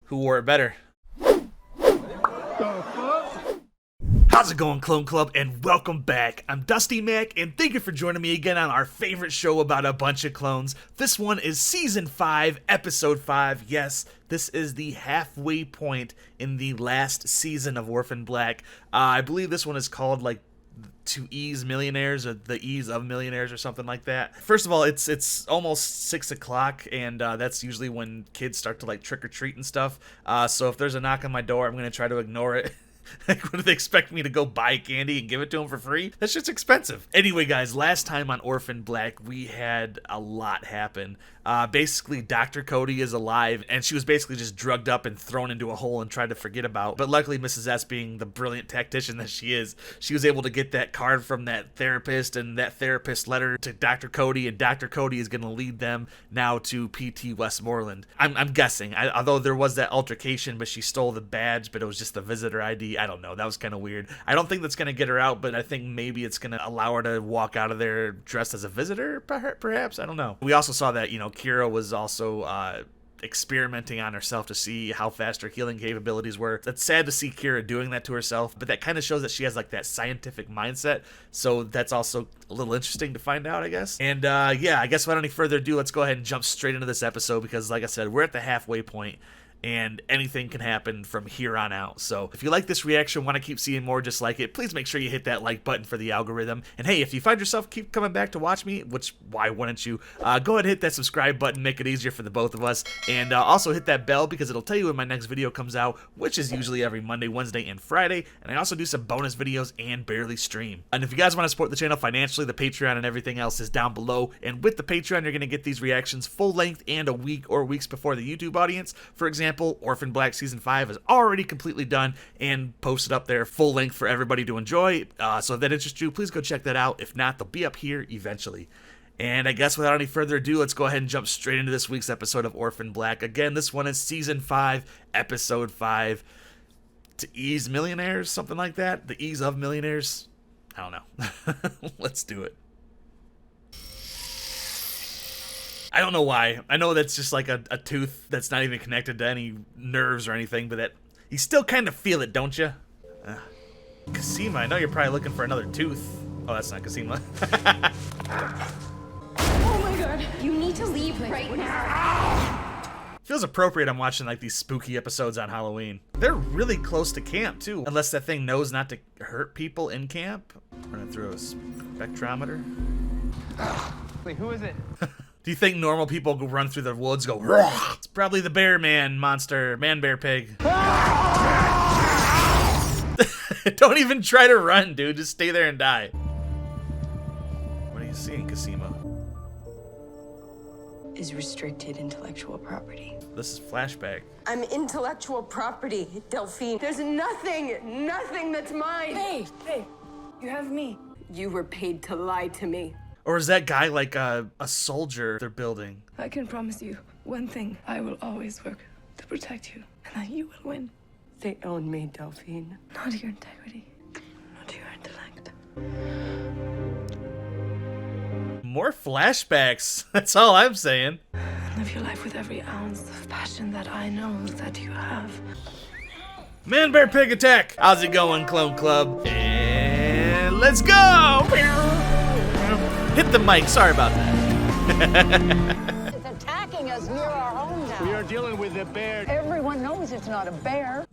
Who wore it better? How's it going, Clone Club, and welcome back. I'm Dusty Mac, and thank you for joining me again on our favorite show about a bunch of clones. This one is Season 5, Episode 5. Yes, this is the halfway point in the last season of Orphan Black. I believe this one is called, like, To Ease Millionaires, or The Ease of Millionaires, or something like that. First of all, it's almost 6 o'clock, and that's usually when kids start to, like, trick-or-treat and stuff. So if there's a knock on my door, I'm going to try to ignore it. Like, what do they expect me to go buy candy and give it to them for free? That shit's expensive. Anyway, guys, last time on Orphan Black, we had a lot happen. Basically, Dr. Cody is alive, and she was basically just drugged up and thrown into a hole and tried to forget about. But luckily, Mrs. S, being the brilliant tactician that she is, she was able to get that card from that therapist, and that therapist led her to Dr. Cody, and Dr. Cody is going to lead them now to PT Westmoreland. I'm guessing, although there was that altercation, but she stole the badge, but it was just the visitor ID. I don't know. That was kind of weird. I don't think that's going to get her out, but I think maybe it's going to allow her to walk out of there dressed as a visitor, perhaps. I don't know. We also saw that, Kira was also experimenting on herself to see how fast her healing capabilities were. It's sad to see Kira doing that to herself, but that kind of shows that she has, like, that scientific mindset, so that's also a little interesting to find out, I guess. And yeah, I guess without any further ado, let's go ahead and jump straight into this episode, because like I said, we're at the halfway point, and anything can happen from here on out. So if you like this reaction, want to keep seeing more just like it, please make sure you hit that like button for the algorithm. And hey, if you find yourself keep coming back to watch me, which why wouldn't you, go ahead and hit that subscribe button, make it easier for the both of us. And also hit that bell, because it'll tell you when my next video comes out, which is usually every Monday, Wednesday, and Friday. And I also do some bonus videos and barely stream. And if you guys want to support the channel financially, the Patreon and everything else is down below. And with the Patreon, you're going to get these reactions full length and a week or weeks before the YouTube audience. For example, Orphan Black Season 5 is already completely done and posted up there full length for everybody to enjoy. So if that interests you, please go check that out. If not, they'll be up here eventually. And I guess without any further ado, let's go ahead and jump straight into this week's episode of Orphan Black. Again, this one is Season 5, Episode 5. To Ease Millionaires, something like that. The Ease of Millionaires. I don't know. Let's do it. I don't know why. I know that's just like a tooth that's not even connected to any nerves or anything, but that you still kind of feel it, don't you? Cosima, I know you're probably looking for another tooth. Oh, that's not Cosima. Oh my god, you need to leave right now. Feels appropriate I'm watching like these spooky episodes on Halloween. They're really close to camp too, unless that thing knows not to hurt people in camp. Running through a spectrometer. Wait, who is it? Do you think normal people go run through the woods, go, "Rah!" It's probably the bear man monster, man bear pig. Don't even try to run, dude. Just stay there and die. What are you seeing, Cosima? Is restricted intellectual property. This is flashback. I'm intellectual property, Delphine. There's nothing that's mine. Hey, you have me. You were paid to lie to me. Or is that guy like a soldier they're building? I can promise you one thing. I will always work to protect you, and that you will win. They own me, Delphine. Not your integrity, not your intellect. More flashbacks. That's all I'm saying. Live your life with every ounce of passion that I know that you have. Man bear pig attack. How's it going, Clone Club? And let's go. Hit the mic. Sorry about that. It's attacking us near our home now. We are dealing with a bear. Everyone knows it's not a bear.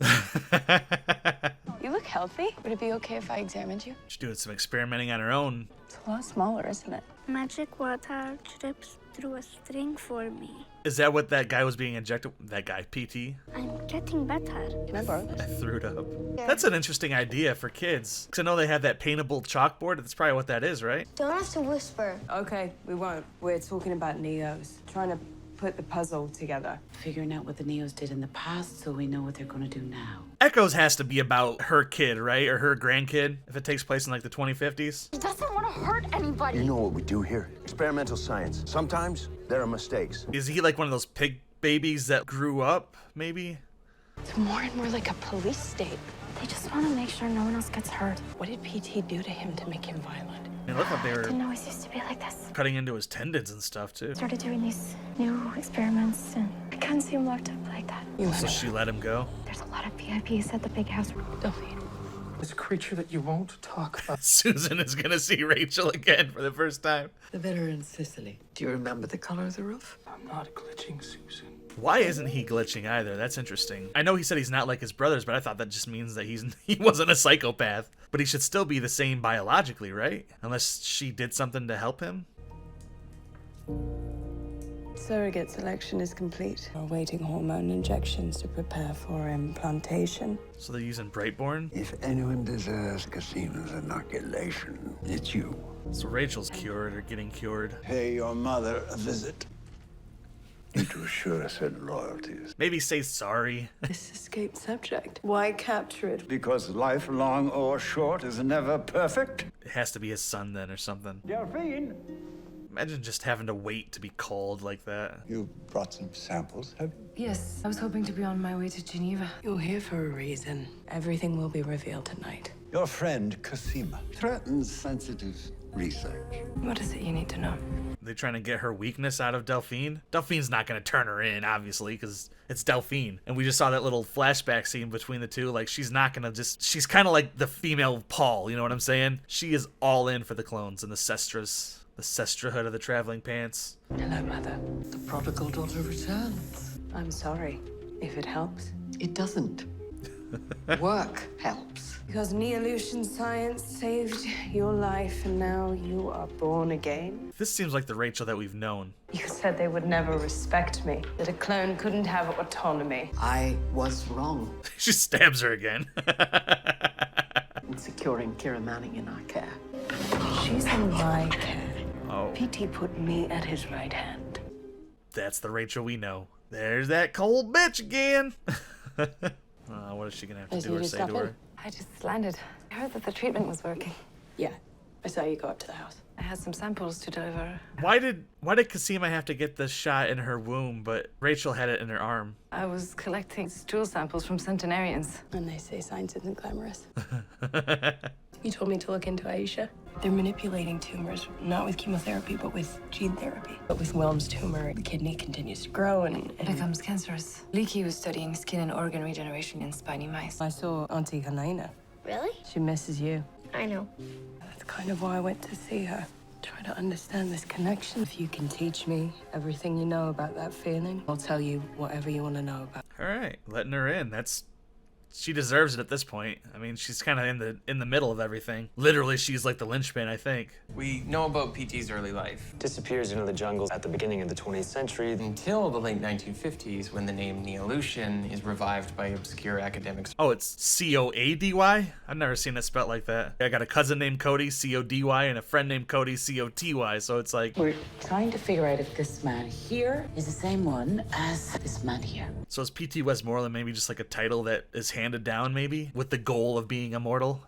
You look healthy. Would it be okay if I examined you? She's doing some experimenting on her own. It's a lot smaller, isn't it? Magic water drips through a string for me. Is that what that guy was being injected? That guy, PT? I'm getting better. Can I borrow I this? threw it up. That's an interesting idea for kids. Because I know they have that paintable chalkboard. That's probably what that is, right? Don't have to whisper. Okay, we won't. We're talking about Neos. Trying to put the puzzle together. Figuring out what the Neos did in the past so we know what they're gonna do now. Echoes has to be about her kid, right? Or her grandkid, if it takes place in like the 2050s. He doesn't want to hurt anybody. You know what we do here? Experimental science. Sometimes there are mistakes. Is he like one of those pig babies that grew up, maybe? It's more and more like a police state. They just want to make sure no one else gets hurt. What did PT do to him to make him violent? It looked like they Didn't were always used to be like this. cutting into his tendons and stuff too. Started doing these new experiments, and I can't see him locked up like that. So she let him go. There's a lot of VIPs at the big house. Delphine. This creature that you won't talk about. Susan is gonna see Rachel again for the first time. The villa in Sicily. Do you remember the color of the roof? I'm not glitching, Susan. Why isn't he glitching either? That's interesting. I know he said he's not like his brothers, but I thought that just means that he wasn't a psychopath. But he should still be the same biologically, right? Unless she did something to help him. Surrogate selection is complete. We're awaiting hormone injections to prepare for implantation. So they're using Brightborn? If anyone deserves Cosima's inoculation, it's you. So Rachel's cured or getting cured. Pay your mother a visit. It was sure said loyalties. Maybe say sorry. This escaped subject. Why capture it? Because life, long or short, is never perfect. It has to be his son then or something. Delphine, Imagine just having to wait to be called like that. you brought some samples, have you? Yes, I was hoping to be on my way to Geneva. You're here for a reason. Everything will be revealed tonight. Your friend, Cosima, threatens sensitive research. What is it you need to know? They trying to get her weakness out of Delphine. Delphine's not going to turn her in, obviously, because it's Delphine. And we just saw that little flashback scene between the two. Like, she's not going to just... She's kind of like the female Paul, you know what I'm saying? She is all in for the clones and the Sestras. The Sestrahood of the traveling pants. Hello, Mother. The prodigal daughter returns. I'm sorry. If it helps. It doesn't. Work helps. Because Neolution science saved your life, and now you are born again. This seems like the Rachel that we've known. You said they would never respect me, that a clone couldn't have autonomy. I was wrong She stabs her again. in securing Kira Manning in our care. She's in my care. Oh, PT put me at his right hand. that's the Rachel we know. There's that cold bitch again. What is she going to have to do or say to her? I just landed. I heard that the treatment was working. Yeah, I saw you go up to the house. I had some samples to deliver. Why did Cosima have to get this shot in her womb, but Rachel had it in her arm? I was collecting stool samples from centenarians. And they say science isn't glamorous. You told me to look into Aisha. They're manipulating tumors, not with chemotherapy, but with gene therapy. But with Wilm's tumor, the kidney continues to grow and it becomes cancerous. Leaky was studying skin and organ regeneration in spiny mice. I saw Auntie Helena. Really? She misses you. I know. That's kind of why I went to see her. Try to understand this connection. If you can teach me everything you know about that feeling, I'll tell you whatever you want to know about. All right, letting her in. She deserves it at this point. I mean, she's kind of in the middle of everything. Literally, she's like the linchpin, I think. We know about PT's early life Disappears into the jungle at the beginning of the 20th century. until the late 1950s when the name Neolution is revived by obscure academics. Oh, it's C-O-A-D-Y? I've never seen it spelled like that. I got a cousin named Cody, C-O-D-Y, and a friend named Cody, C-O-T-Y, so it's like... We're trying to figure out if this man here is the same one as this man here. So is P.T. Westmoreland maybe just like a title that is handed down, maybe? With the goal of being immortal?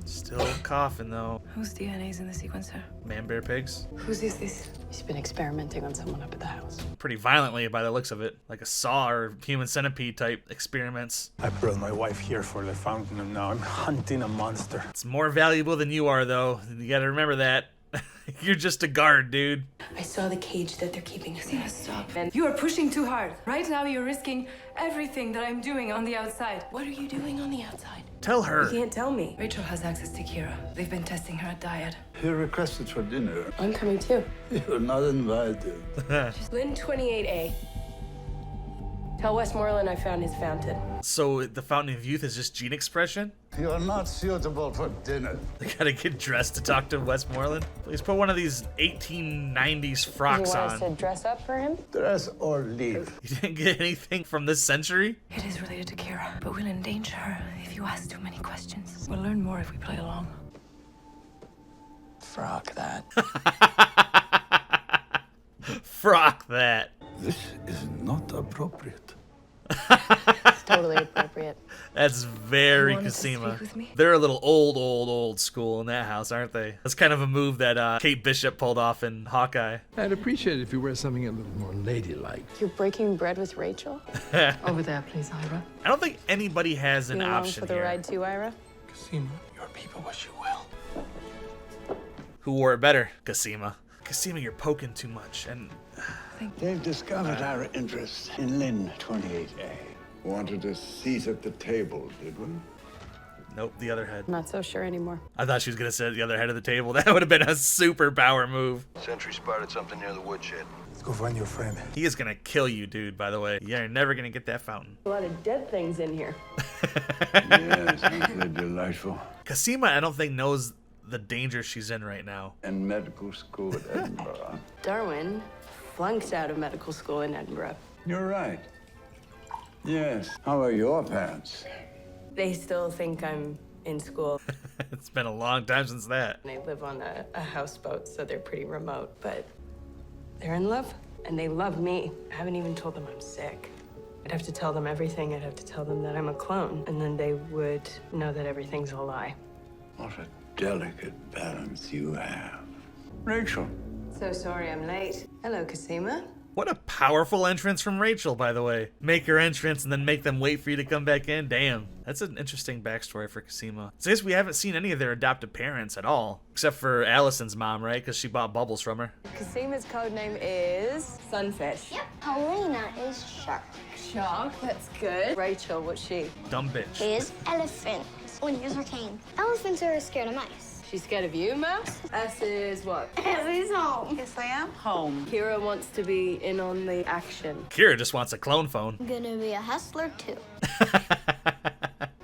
Still coughing, though. Whose DNA's in the sequencer? Man, bear, pigs? Whose is this? He's been experimenting on someone up at the house. Pretty violently by the looks of it. Like a Saw or Human Centipede type experiments. I brought my wife here for the fountain, and now I'm hunting a monster. It's more valuable than you are, though. You gotta remember that. You're just a guard, dude. I saw the cage that they're keeping. Cosima, stop. You are pushing too hard. Right now, you're risking everything that I'm doing on the outside. What are you doing on the outside? Tell her. You can't tell me. Rachel has access to Kira. They've been testing her diet. He requested for dinner. I'm coming too. You're not invited. Lynn 28A. Tell Westmoreland I found his fountain. So the Fountain of Youth is just gene expression? You're not suitable for dinner. They gotta get dressed to talk to Westmoreland. Please put one of these 1890s frocks You want us to on. dress up for him? Dress or leave. You didn't get anything from this century? It is related to Kira, but we'll endanger her if you ask too many questions. We'll learn more if we play along. Frock that. Frock that. This is not appropriate. It's totally appropriate. That's very You wanted to Cosima. speak with me? They're a little old school in that house, aren't they? That's kind of a move that Kate Bishop pulled off in Hawkeye. I'd appreciate it if you wear something a little more ladylike. You're breaking bread with Rachel? Over there, please, Ira. I don't think anybody has an You along option for the here. ride too, Ira? Cosima, your people wish you well. Who wore it better? Cosima. Cosima, you're poking too much. And They've discovered our interest in Lynn 28A. Wanted a seat at the table, did we? nope, the other head. Not so sure anymore. I thought she was gonna say the other head of the table. That would have been a super power move. Sentry spotted something near the woodshed. Let's go find your friend. He is gonna kill you, dude, by the way. You're never gonna get that fountain. A lot of dead things in here. Yes, they're delightful. Cosima, I don't think, knows the danger she's in right now. And medical school at Edinburgh. Darwin flunked out of medical school in Edinburgh. You're right. Yes. How are your parents? They still think I'm in school. It's been a long time since that. They live on a houseboat, so they're pretty remote, but they're in love, and they love me. I haven't even told them I'm sick. I'd have to tell them everything. I'd have to tell them that I'm a clone, and then they would know that everything's a lie. What a delicate balance you have. Rachel. So sorry I'm late. Hello, Cosima. What a powerful entrance from Rachel, by the way. Make your entrance and then make them wait for you to come back in. Damn. That's an interesting backstory for Cosima. So I guess we haven't seen any of their adoptive parents at all. Except for Allison's mom, right? Because she bought bubbles from her. Cosima's code name is Sunfish. Yep. Helena is shark. Shark, that's good. Rachel, what's she? Dumb bitch. Is elephant. When here's her cane. Elephants are scared of mice. She's scared of you, Mouse? S is what? S is home. Yes, I am. Home. Kira wants to be in on the action. Kira just wants a clone phone. I'm gonna be a hustler too.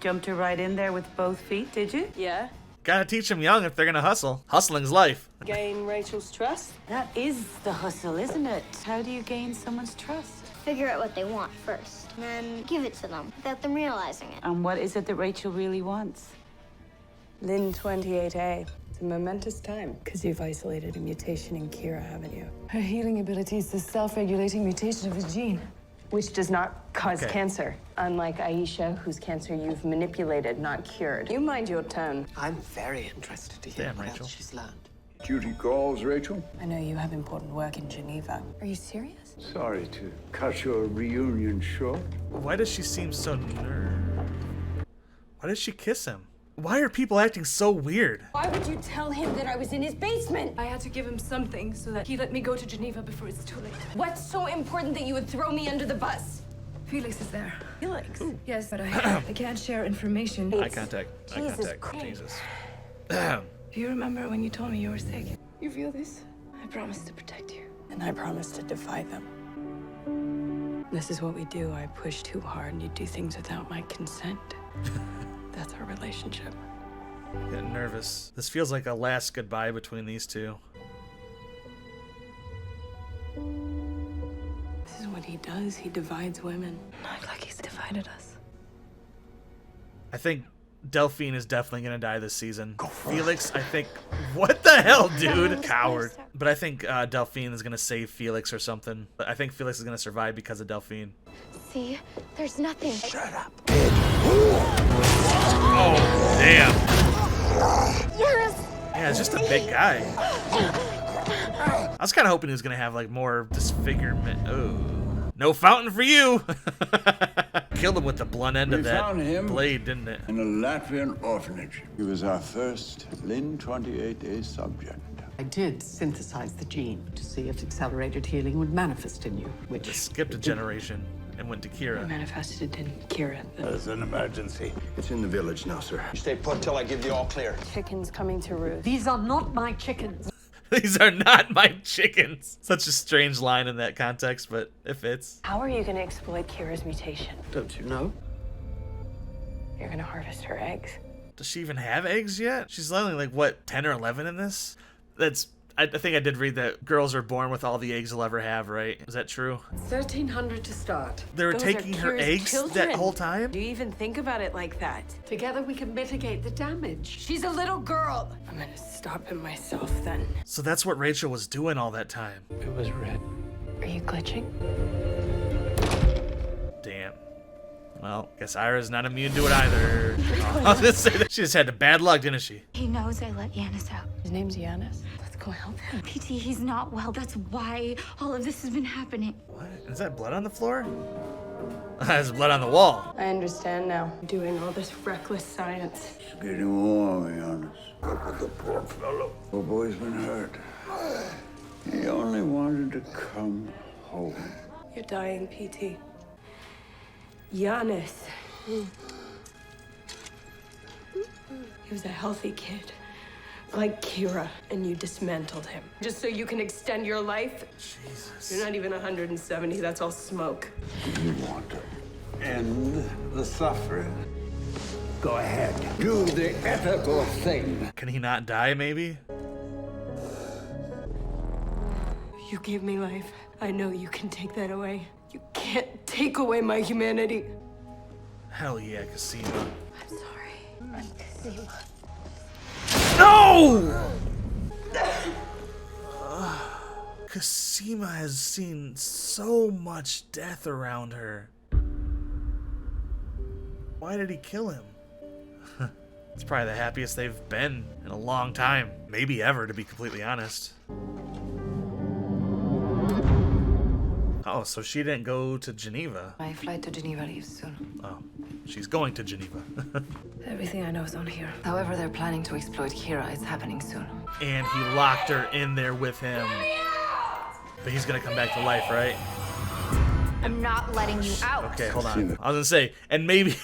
Jumped her right in there with both feet, did you? Yeah? Gotta teach them young if they're gonna hustle. Hustling's life. Gain Rachel's trust? That is the hustle, isn't it? How do you gain someone's trust? Figure out what they want first, and then give it to them without them realizing it. And what is it that Rachel really wants? Lynn 28A. It's a momentous time. Because you've isolated a mutation in Kira, haven't you? Her healing ability is the self-regulating mutation of his gene. Which does not cause Okay. cancer. Unlike Aisha, whose cancer you've manipulated, not cured. You mind your tone. I'm very interested to hear Damn, what Rachel. else she's learned. Duty calls, Rachel. I know you have important work in Geneva. Are you serious? Sorry to cut your reunion short. Why does she seem so nervous? Why does she kiss him? Why are people acting so weird? Why would you tell him that I was in his basement? I had to give him something so that he let me go to Geneva before it's too late. What's so important that you would throw me under the bus? Felix is there. Felix? Yes, but I can't share information. Eye contact. Eye Jesus contact. Christ. Jesus. Do you remember when you told me you were sick? You feel this? I promised to protect you. And I promised to defy them. This is what we do. I push too hard and you do things without my consent. That's our relationship. Getting nervous. This feels like a last goodbye between these two. This is what he does. He divides women. Not like he's divided us. I think Delphine is definitely gonna die this season. Felix, I think. What the hell, dude? Coward. But I think Delphine is gonna save Felix or something. I think Felix is gonna survive because of Delphine. See? There's nothing. Shut up. Oh, damn. Yes! Yeah, it's just a big guy. I was kind of hoping he was gonna have like more disfigurement. Oh, no fountain for you. Killed him with the blunt end of We that found him blade, didn't it? in a Latvian orphanage. He was our first Lynn 28A subject. I did synthesize the gene to see if accelerated healing would manifest in you, which Just skipped a generation and went to I Kira. manifested in Kira. There's an emergency. It's in the village now, sir. Stay put till I give the all clear. Chicken's coming to roost. these are not my chickens. These are not my chickens. Such a strange line in that context, but it fits. How are you going to exploit Kira's mutation? Don't you know? You're going to harvest her eggs. Does she even have eggs yet? She's only like, what, 10 or 11 in this? I think I did read that girls are born with all the eggs they'll ever have, right? Is that true? 1,300 to start. They were Those taking are her Kira's eggs children. that whole time? Do you even think about it like that? Together we can mitigate the damage. She's a little girl. I'm going to stop it myself then. So that's what Rachel was doing all that time. It was red. Are you glitching? Damn. Well, guess Ira's not immune to it either. I was gonna say that. She just had the bad luck, didn't she? He knows I let Yanis out. His name's Giannis. Let's go help him. PT, he's not well. That's why all of this has been happening. What? Is that blood on the floor? There's blood on the wall. I understand now. Doing all this reckless science. It's getting warm, Giannis. Look at the poor fellow. Poor boy's been hurt. He only wanted to come home. You're dying, PT. Giannis. He was a healthy kid. Like Kira, and you dismantled him. Just so you can extend your life? Jesus. You're not even 170, that's all smoke. You want to end the suffering? Go ahead. Do the ethical thing. Can he not die, maybe? You gave me life. I know you can take that away. You can't take away my humanity. Hell yeah, Cosima. I'm sorry. I'm Cosima. No! Cosima has seen so much death around her. Why did he kill him? It's probably the happiest they've been in a long time. Maybe ever, to be completely honest. Oh, so she didn't go to Geneva. My flight to Geneva leaves soon. Oh, she's going to Geneva. Everything I know is on here. However they're planning to exploit Kira, it's happening soon. And he locked her in there with him. But he's gonna come back to life, right? I'm not letting you out. Okay, hold on. I was gonna say, and maybe,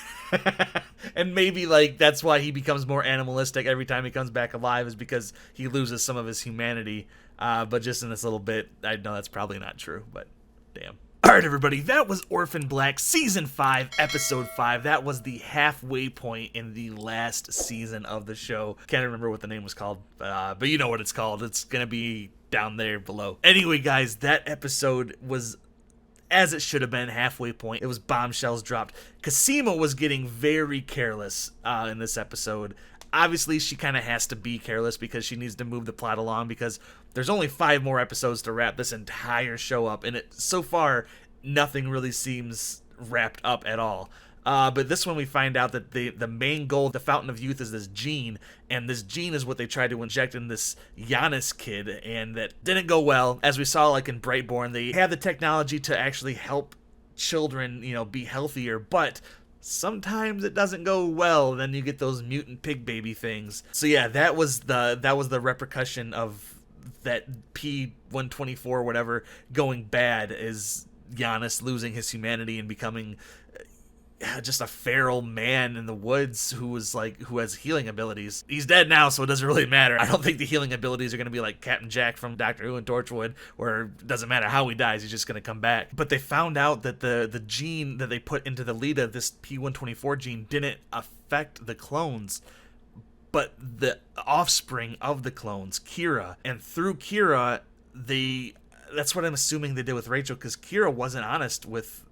and maybe like that's why he becomes more animalistic every time he comes back alive, is because he loses some of his humanity. But just in this little bit, I know that's probably not true, but damn. Alright everybody, that was Orphan Black Season 5, Episode 5. That was the halfway point in the last season of the show. Can't remember what the name was called, but you know what it's called. It's gonna be down there below. Anyway guys, that episode was, as it should have been, halfway point. It was bombshells dropped. Cosima was getting very careless in this episode. Obviously, she kind of has to be careless because she needs to move the plot along, because there's only 5 more episodes to wrap this entire show up, and so far, nothing really seems wrapped up at all. But this one we find out that the main goal, the Fountain of Youth, is this gene, and this gene is what they tried to inject in this Giannis kid, and that didn't go well. As we saw like in Brightborn, they have the technology to actually help children, be healthier, but sometimes it doesn't go well. Then you get those mutant pig baby things. So yeah, that was the repercussion of that P-124 whatever going bad, is Giannis losing his humanity and becoming just a feral man in the woods who has healing abilities. He's dead now, so it doesn't really matter. I don't think the healing abilities are going to be like Captain Jack from Doctor Who and Torchwood, where it doesn't matter how he dies, he's just going to come back. But they found out that the gene that they put into the Lita, this P-124 gene, didn't affect the clones, but the offspring of the clones, Kira. And through Kira, that's what I'm assuming they did with Rachel, because Kira wasn't honest with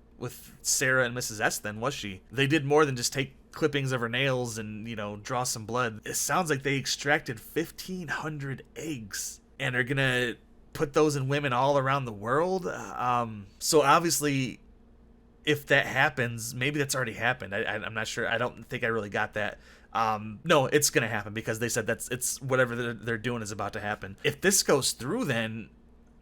Sarah and Mrs. S then, was she? They did more than just take clippings of her nails and, draw some blood. It sounds like they extracted 1,500 eggs and are gonna put those in women all around the world. So obviously, if that happens, maybe that's already happened. I'm not sure. I don't think I really got that. No, it's gonna happen, because they said it's whatever they're doing is about to happen. If this goes through, then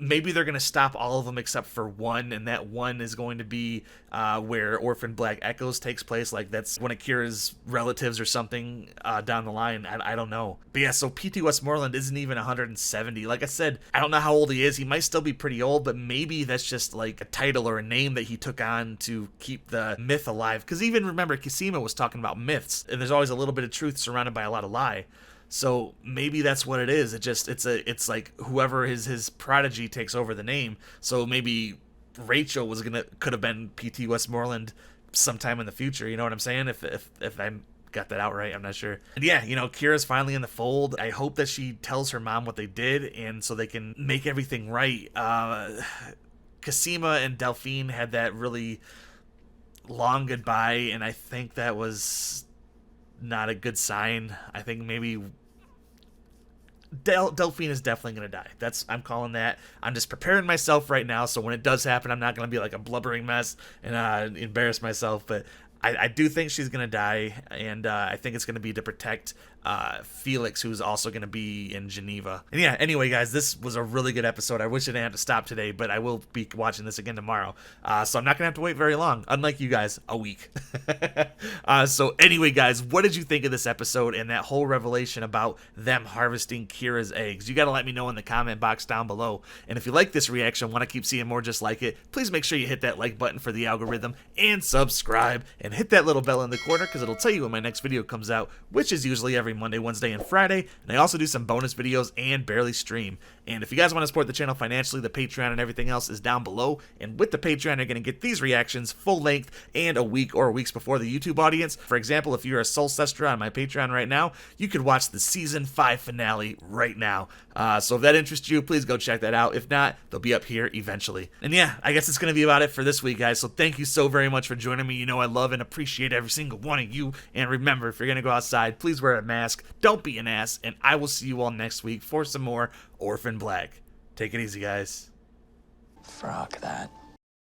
maybe they're going to stop all of them except for one, and that one is going to be where Orphan Black Echoes takes place. Like, that's one of Kira's relatives or something down the line. I don't know. But yeah, so P.T. Westmoreland isn't even 170. Like I said, I don't know how old he is. He might still be pretty old, but maybe that's just like a title or a name that he took on to keep the myth alive. Because even remember, Cosima was talking about myths, and there's always a little bit of truth surrounded by a lot of lie. So maybe that's what it is. It's like whoever his prodigy takes over the name. So maybe Rachel could have been P.T. Westmoreland sometime in the future. You know what I'm saying? If I got that out right, I'm not sure. And yeah, Kira's finally in the fold. I hope that she tells her mom what they did, and so they can make everything right. Cosima and Delphine had that really long goodbye, and I think that was not a good sign. I think maybe Delphine is definitely going to die. I'm calling that. I'm just preparing myself right now, so when it does happen, I'm not going to be like a blubbering mess and embarrass myself. But I do think she's going to die, and I think it's going to be to protect Felix, who's also going to be in Geneva. And yeah, anyway, guys, this was a really good episode. I wish I didn't have to stop today, but I will be watching this again tomorrow. So I'm not going to have to wait very long, unlike you guys, a week. So anyway, guys, what did you think of this episode and that whole revelation about them harvesting Kira's eggs? You got to let me know in the comment box down below. And if you like this reaction, want to keep seeing more just like it, please make sure you hit that like button for the algorithm and subscribe and hit that little bell in the corner because it'll tell you when my next video comes out, which is usually every Monday, Wednesday, and Friday. And I also do some bonus videos and barely stream. And if you guys want to support the channel financially, the Patreon and everything else is down below. And with the Patreon, you're going to get these reactions full length and a week or weeks before the YouTube audience. For example, if you're a Soul Sestra on my Patreon right now, you could watch the Season 5 finale right now. So if that interests you, please go check that out. If not, they'll be up here eventually. And yeah, I guess it's going to be about it for this week, guys. So thank you so very much for joining me. You know I love and appreciate every single one of you. And remember, if you're going to go outside, please wear a mask. Don't be an ass. And I will see you all next week for some more Orphan Black. Take it easy, guys. Frock that.